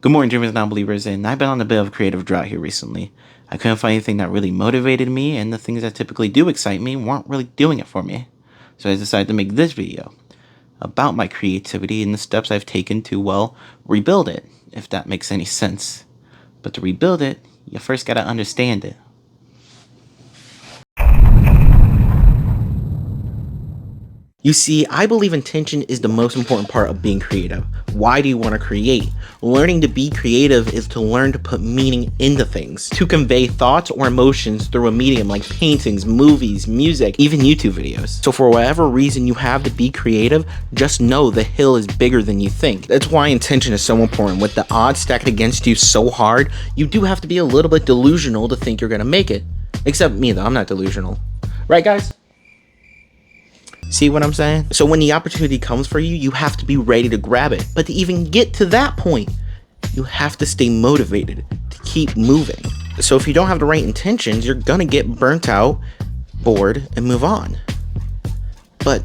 Good morning, dreamers and non-believers, and I've been on a bit of a creative drought here recently. I couldn't find anything that really motivated me, and the things that typically do excite me weren't really doing it for me. So I decided to make this video about my creativity and the steps I've taken to, well, rebuild it, if that makes any sense. But to rebuild it, you first gotta understand it. You see, I believe intention is the most important part of being creative. Why do you want to create? Learning to be creative is to learn to put meaning into things, to convey thoughts or emotions through a medium like paintings, movies, music, even YouTube videos. So for whatever reason you have to be creative, just know the hill is bigger than you think. That's why intention is so important. With the odds stacked against you so hard, you do have to be a little bit delusional to think you're gonna make it. Except me though, I'm not delusional. Right, guys? See what I'm saying? So when the opportunity comes for you, you have to be ready to grab it. But to even get to that point, you have to stay motivated to keep moving. So if you don't have the right intentions, you're gonna get burnt out, bored, and move on. But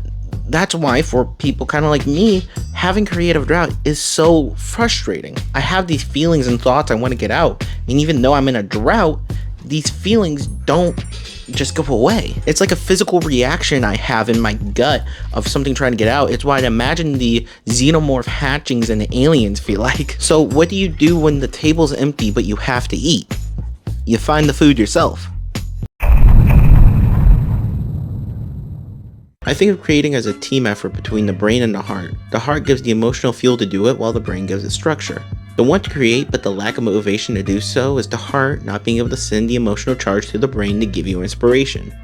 that's why for people kind of like me, having creative drought is so frustrating. I have these feelings and thoughts I want to get out. And even though I'm in a drought, these feelings don't just go away. It's like a physical reaction I have in my gut of something trying to get out. It's what I'd imagine the xenomorph hatchings and the aliens feel like. So what do you do when the table's empty but you have to eat? You find the food yourself. I think of creating as a team effort between the brain and the heart. The heart gives the emotional fuel to do it while the brain gives it structure. The want to create, but the lack of motivation to do so is the heart not being able to send the emotional charge to the brain to give you inspiration.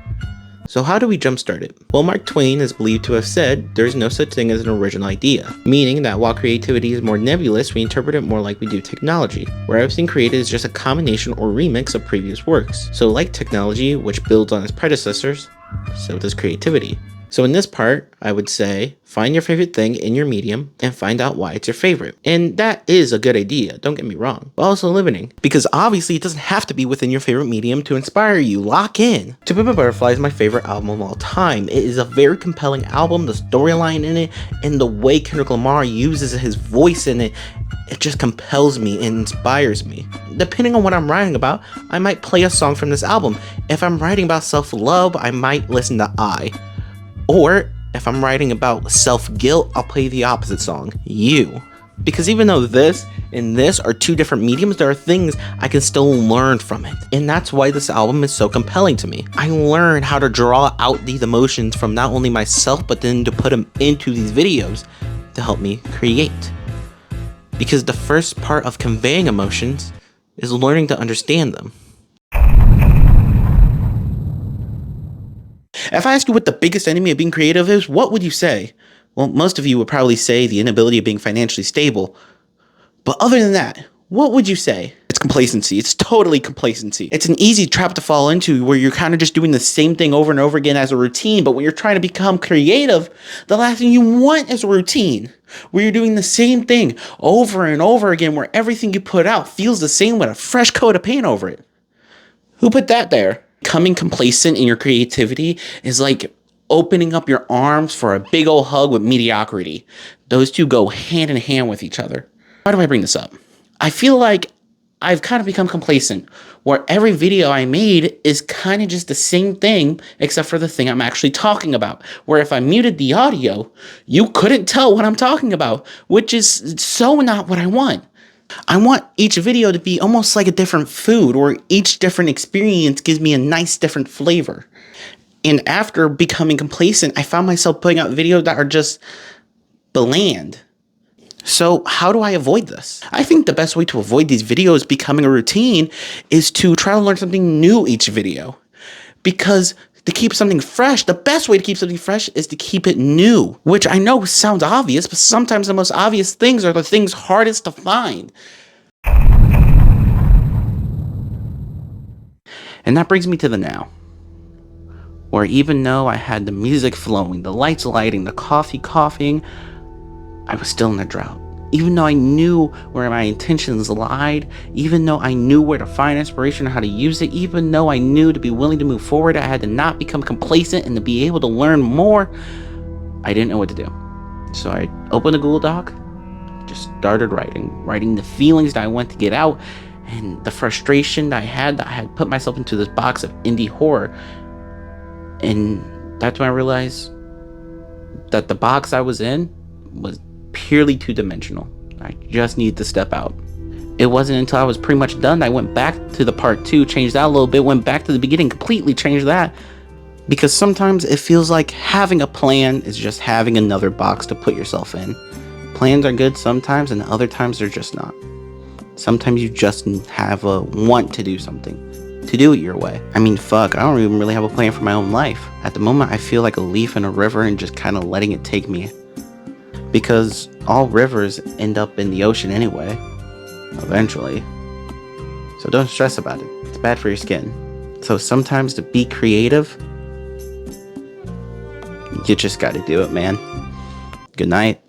So how do we jumpstart it? Well, Mark Twain is believed to have said, there is no such thing as an original idea, meaning that while creativity is more nebulous, we interpret it more like we do technology, where everything created is just a combination or remix of previous works. So like technology, which builds on its predecessors, so does creativity. So in this part, I would say, find your favorite thing in your medium and find out why it's your favorite. And that is a good idea, don't get me wrong, but also limiting. Because obviously it doesn't have to be within your favorite medium to inspire you, lock in. To Pimp a Butterfly is my favorite album of all time. It is a very compelling album, the storyline in it, and the way Kendrick Lamar uses his voice in it, it just compels me and inspires me. Depending on what I'm writing about, I might play a song from this album. If I'm writing about self-love, I might listen to I. Or, if I'm writing about self-guilt, I'll play the opposite song, You. Because even though this and this are two different mediums, there are things I can still learn from it. And that's why this album is so compelling to me. I learn how to draw out these emotions from not only myself, but then to put them into these videos to help me create. Because the first part of conveying emotions is learning to understand them. If I ask you what the biggest enemy of being creative is, what would you say? Well, most of you would probably say the inability of being financially stable. But other than that, what would you say? It's complacency. It's totally complacency. It's an easy trap to fall into where you're kind of just doing the same thing over and over again as a routine. But when you're trying to become creative, the last thing you want is a routine where you're doing the same thing over and over again, where everything you put out feels the same with a fresh coat of paint over it. Who put that there? Becoming complacent in your creativity is like opening up your arms for a big old hug with mediocrity. Those two go hand in hand with each other. Why do I bring this up? I feel like I've kind of become complacent, where every video I made is kind of just the same thing, except for the thing I'm actually talking about. Where if I muted the audio, you couldn't tell what I'm talking about, which is so not what I want. I want each video to be almost like a different food, or each different experience gives me a nice different flavor. And after becoming complacent, I found myself putting out videos that are just bland. So how do I avoid this? I think the best way to avoid these videos becoming a routine is to try to learn something new each video. Because to keep something fresh, the best way to keep something fresh is to keep it new. Which I know sounds obvious, but sometimes the most obvious things are the things hardest to find. And that brings me to the now. Where even though I had the music flowing, the lights lighting, the coffee coughing, I was still in a drought. Even though I knew where my intentions lied, even though I knew where to find inspiration and how to use it, even though I knew to be willing to move forward, I had to not become complacent and to be able to learn more, I didn't know what to do. So I opened a Google Doc, just started writing the feelings that I want to get out, and the frustration that I had put myself into this box of indie horror. And that's when I realized that the box I was in was purely two-dimensional. I just needed to step out. It wasn't until I was pretty much done that I went back to the part 2, changed that a little bit, went back to the beginning, completely changed that. Because sometimes it feels like having a plan is just having another box to put yourself in. Plans are good sometimes, and other times they're just not. Sometimes you just have a want to do something, to do it your way. I mean, fuck, I don't even really have a plan for my own life. At the moment, I feel like a leaf in a river and just kind of letting it take me. Because all rivers end up in the ocean anyway, eventually. So don't stress about it. It's bad for your skin. So sometimes to be creative, you just gotta do it, man. Good night.